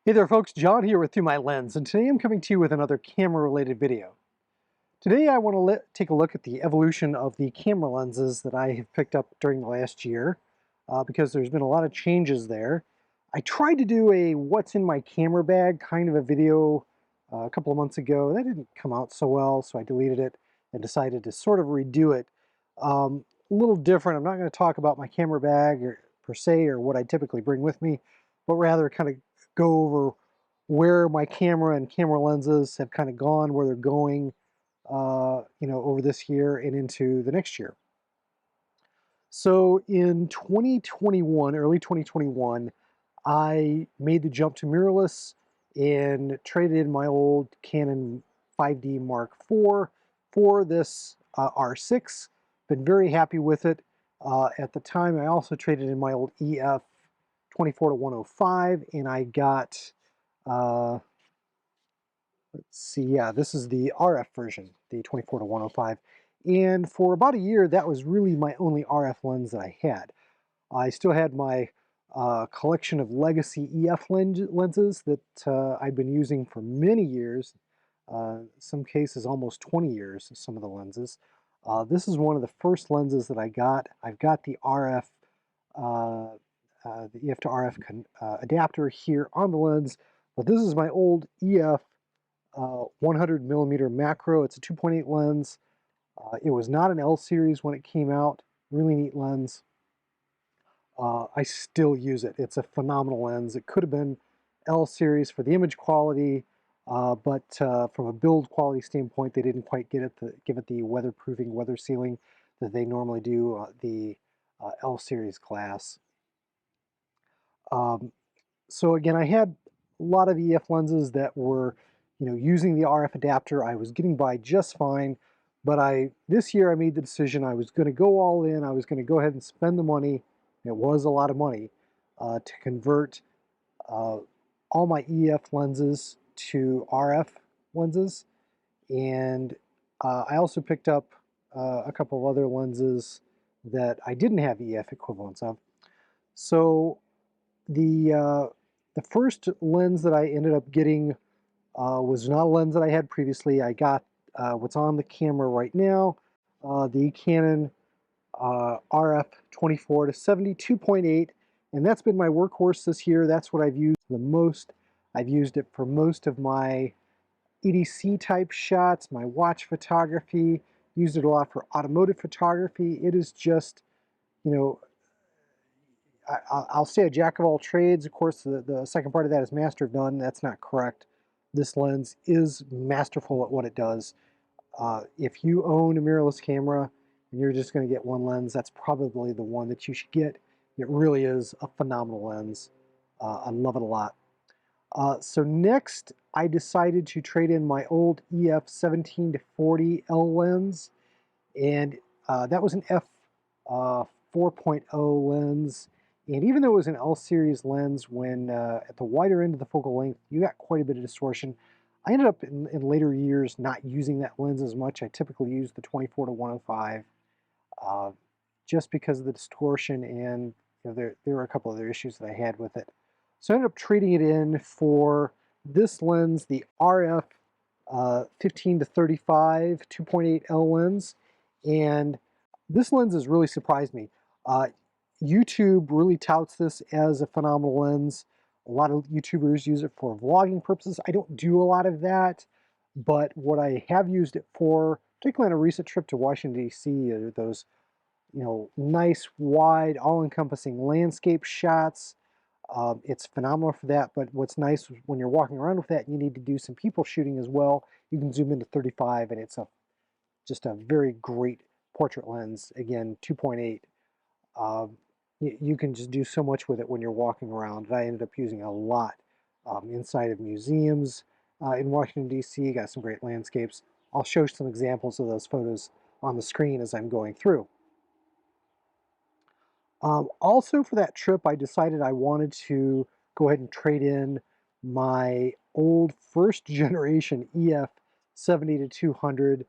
Hey there folks, John here with Through My Lens, and today I'm coming to you with another camera-related video. Today I want to take a look at the evolution of the camera lenses that I have picked up during the last year, because there's been a lot of changes there. I tried to do a what's in my camera bag kind of a video a couple of months ago. That didn't come out so well, so I deleted it and decided to sort of redo it. A little different. I'm not going to talk about my camera bag per se or what I typically bring with me, but rather kind of go over where my camera and camera lenses have kind of gone, where they're going, over this year and into the next year. So in 2021, early 2021, I made the jump to mirrorless and traded in my old Canon 5D Mark IV for this R6. Been very happy with it. At the time, I also traded in my old EF 24-105, and I got, let's see, yeah, this is the RF version, the 24-105. And for about a year, that was really my only RF lens that I had. I still had my collection of legacy EF lenses that I've been using for many years, some cases almost 20 years, some of the lenses. This is one of the first lenses that I got. I've got the RF, the EF to RF adapter here on the lens, but this is my old EF 100 millimeter macro. It's a 2.8 lens. It was not an L series when it came out. Really neat lens. I still use it. It's a phenomenal lens. It could have been L series for the image quality, but from a build quality standpoint, they didn't quite give it the weatherproofing, weather sealing that they normally do the L series glass. So again, I had a lot of EF lenses that were, using the RF adapter. I was getting by just fine, but this year I made the decision I was going to go all in. I was going to go ahead and spend the money. It was a lot of money to convert all my EF lenses to RF lenses, and I also picked up a couple of other lenses that I didn't have EF equivalents of. So the first lens that I ended up getting was not a lens that I had previously. I got what's on the camera right now, the Canon RF 24-70 2.8, and that's been my workhorse this year. That's what I've used the most. I've used it for most of my EDC type shots, my watch photography, used it a lot for automotive photography. It is just, you know, I'll say a jack of all trades. Of course, the second part of that is master of none. That's not correct. This lens is masterful at what it does. If you own a mirrorless camera and you're just going to get one lens, that's probably the one that you should get. It really is a phenomenal lens. I love it a lot. So next, I decided to trade in my old EF 17-40 L lens, and that was an f 4.0 lens. And even though it was an L series lens, when at the wider end of the focal length, you got quite a bit of distortion. I ended up in later years not using that lens as much. I typically use the 24-105 just because of the distortion, and there were a couple other issues that I had with it. So I ended up trading it in for this lens, the RF 15-35 2.8 L lens, and this lens has really surprised me. YouTube really touts this as a phenomenal lens. A lot of YouTubers use it for vlogging purposes. I don't do a lot of that, but what I have used it for, particularly on a recent trip to Washington, D.C., are those, nice, wide, all-encompassing landscape shots. It's phenomenal for that, but what's nice when you're walking around with that and you need to do some people shooting as well, you can zoom into 35, and it's just a very great portrait lens. Again, 2.8. You can just do so much with it when you're walking around. I ended up using a lot inside of museums in Washington, D.C. Got some great landscapes. I'll show some examples of those photos on the screen as I'm going through. Also for that trip, I decided I wanted to go ahead and trade in my old first generation EF 70-200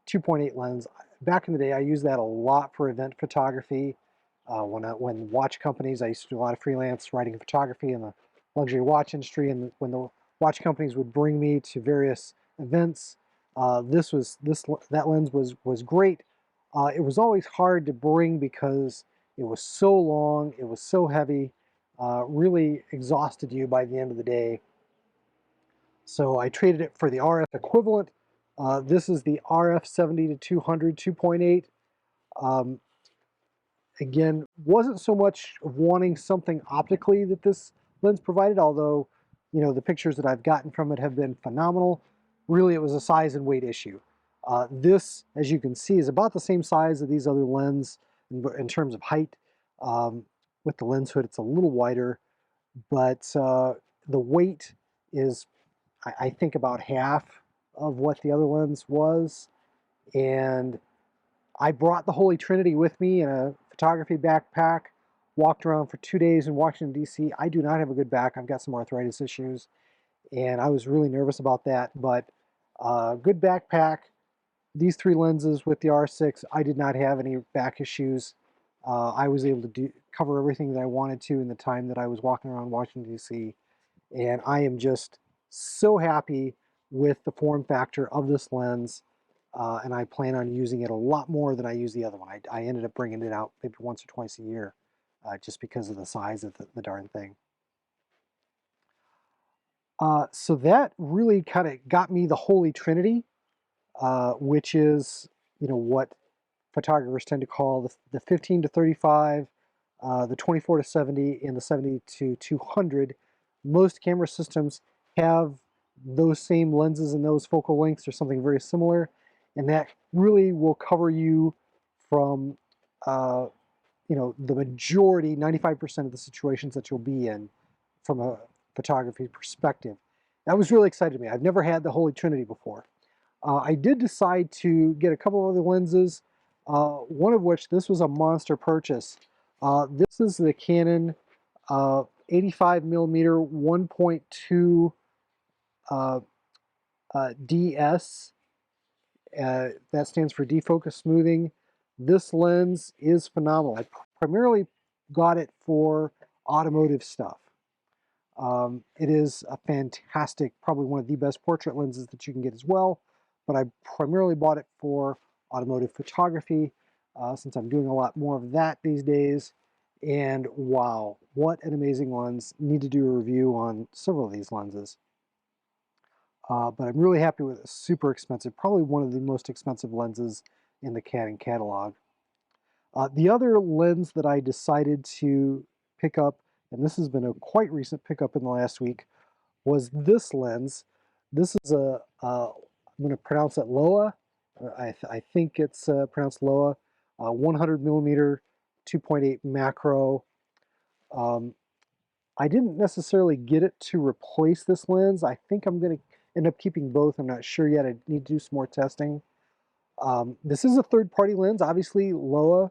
2.8 lens. Back in the day, I used that a lot for event photography. When watch companies, I used to do a lot of freelance writing photography in the luxury watch industry, and when the watch companies would bring me to various events, that lens was great. It was always hard to bring because it was so long, it was so heavy, really exhausted you by the end of the day. So I traded it for the RF equivalent. This is the RF 70 to 200 2.8. Um, Again, wasn't so much of wanting something optically that this lens provided, although the pictures that I've gotten from it have been phenomenal. Really, it was a size and weight issue. This, as you can see, is about the same size of these other lenses in terms of height. With the lens hood, it's a little wider, but the weight is, I think, about half of what the other lens was. And I brought the Holy Trinity with me in a photography backpack, walked around for 2 days in Washington, D.C. I do not have a good back. I've got some arthritis issues, and I was really nervous about that. But good backpack. These three lenses with the R6, I did not have any back issues. I was able to cover everything that I wanted to in the time that I was walking around Washington, D.C. And I am just so happy with the form factor of this lens. And I plan on using it a lot more than I use the other one. I ended up bringing it out maybe once or twice a year just because of the size of the darn thing. So that really kind of got me the Holy Trinity, which is, what photographers tend to call the 15 to 35, the 24 to 70, and the 70 to 200. Most camera systems have those same lenses and those focal lengths or something very similar, and that really will cover you from uh, the majority, 95% of the situations that you'll be in from a photography perspective. That was really exciting to me. I've never had the Holy Trinity before. I did decide to get a couple of other lenses, one of which, this was a monster purchase. This is the Canon 85 millimeter 1.2 DS. That stands for defocus smoothing. This lens is phenomenal. I primarily got it for automotive stuff. It is a fantastic, probably one of the best portrait lenses that you can get as well, but I primarily bought it for automotive photography since I'm doing a lot more of that these days. And wow, what an amazing lens. Need to do a review on several of these lenses. But I'm really happy with it. Super expensive, probably one of the most expensive lenses in the Canon catalog. The other lens that I decided to pick up, and this has been a quite recent pickup in the last week, was this lens. This is I'm going to pronounce it Loa. I think it's pronounced Loa. 100 millimeter 2.8 macro. Um, I didn't necessarily get it to replace this lens. I think I'm going to end up keeping both. I'm not sure yet. I need to do some more testing. This is a third-party lens, obviously Loa,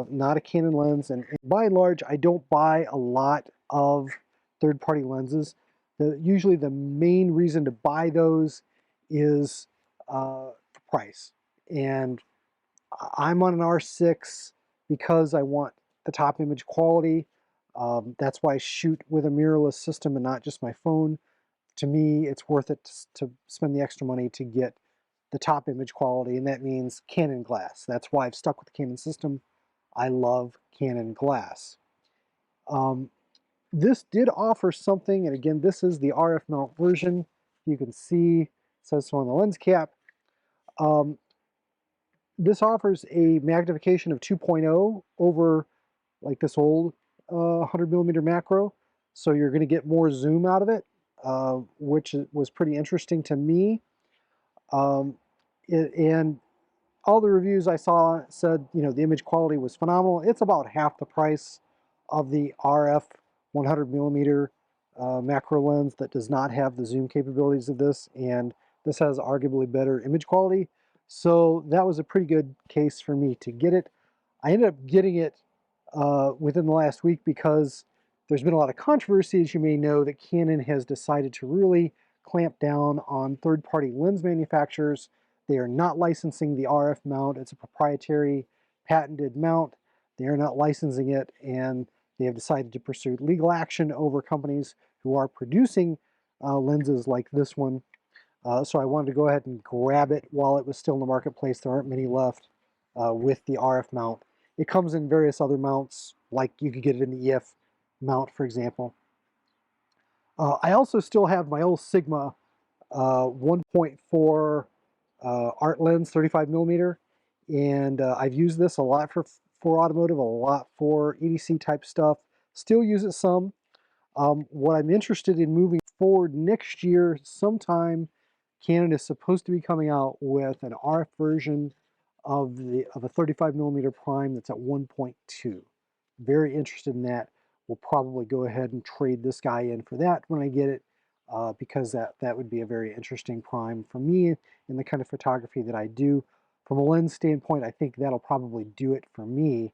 not a Canon lens, and by and large, I don't buy a lot of third-party lenses. Usually the main reason to buy those is price, and I'm on an R6 because I want the top image quality. That's why I shoot with a mirrorless system and not just my phone. To me, it's worth it to spend the extra money to get the top image quality, and that means Canon glass. That's why I've stuck with the Canon system. I love Canon glass. This did offer something, and again, this is the RF mount version. You can see, it says so on the lens cap. This offers a magnification of 2.0 over like this old 100 millimeter macro. So you're going to get more zoom out of it, which was pretty interesting to me. And all the reviews I saw said, the image quality was phenomenal. It's about half the price of the RF 100 millimeter macro lens that does not have the zoom capabilities of this, and this has arguably better image quality. So that was a pretty good case for me to get it. I ended up getting it within the last week because there's been a lot of controversy, as you may know, that Canon has decided to really clamp down on third-party lens manufacturers. They are not licensing the RF mount. It's a proprietary patented mount. They are not licensing it, and they have decided to pursue legal action over companies who are producing lenses like this one. So I wanted to go ahead and grab it while it was still in the marketplace. There aren't many left with the RF mount. It comes in various other mounts, like you could get it in the EF mount, for example. I also still have my old Sigma 1.4 art lens, 35 millimeter, and I've used this a lot for automotive, a lot for EDC type stuff. Still use it some. What I'm interested in moving forward next year, sometime, Canon is supposed to be coming out with an RF version of a 35 millimeter prime that's at 1.2. Very interested in that. We'll probably go ahead and trade this guy in for that when I get it, because that would be a very interesting prime for me in the kind of photography that I do. From a lens standpoint, I think that'll probably do it for me.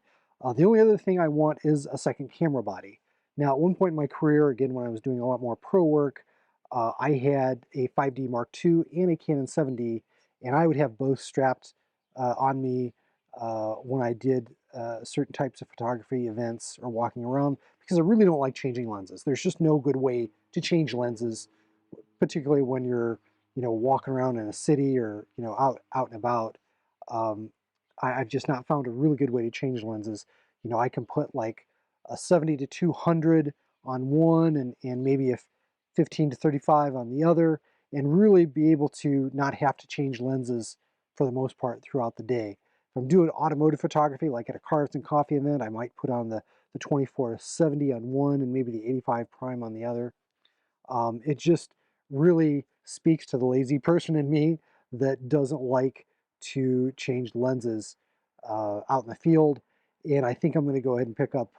The only other thing I want is a second camera body. Now, at one point in my career, again, when I was doing a lot more pro work, I had a 5D Mark II and a Canon 7D, and I would have both strapped on me when I did certain types of photography events or walking around, because I really don't like changing lenses. There's just no good way to change lenses, particularly when you're, walking around in a city or, out and about. I've just not found a really good way to change lenses. I can put like a 70 to 200 on one and maybe a 15 to 35 on the other, and really be able to not have to change lenses for the most part throughout the day. If I'm doing automotive photography, like at a Cars and Coffee event, I might put on the 24 to 70 on one and maybe the 85 prime on the other. It just really speaks to the lazy person in me that doesn't like to change lenses out in the field. And I think I'm going to go ahead and pick up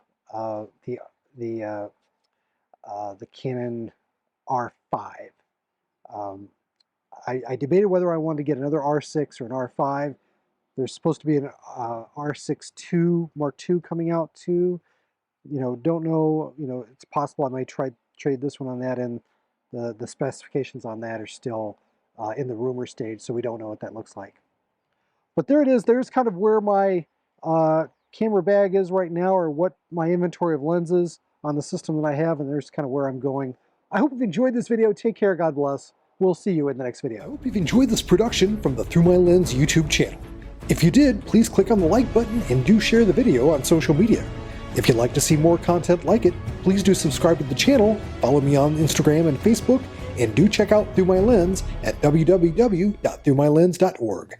the Canon R5. I debated whether I wanted to get another R6 or an R5. There's supposed to be an R6 II Mark II coming out too. Don't know. It's possible I might trade this one on that, and the specifications on that are still in the rumor stage, so we don't know what that looks like. But there it is. There's kind of where my camera bag is right now, or what my inventory of lenses on the system that I have, and there's kind of where I'm going. I hope you've enjoyed this video. Take care. God bless. We'll see you in the next video. I hope you've enjoyed this production from the Through My Lens YouTube channel. If you did, please click on the like button and do share the video on social media. If you'd like to see more content like it, please do subscribe to the channel, follow me on Instagram and Facebook, and do check out Through My Lens at www.throughmylens.org.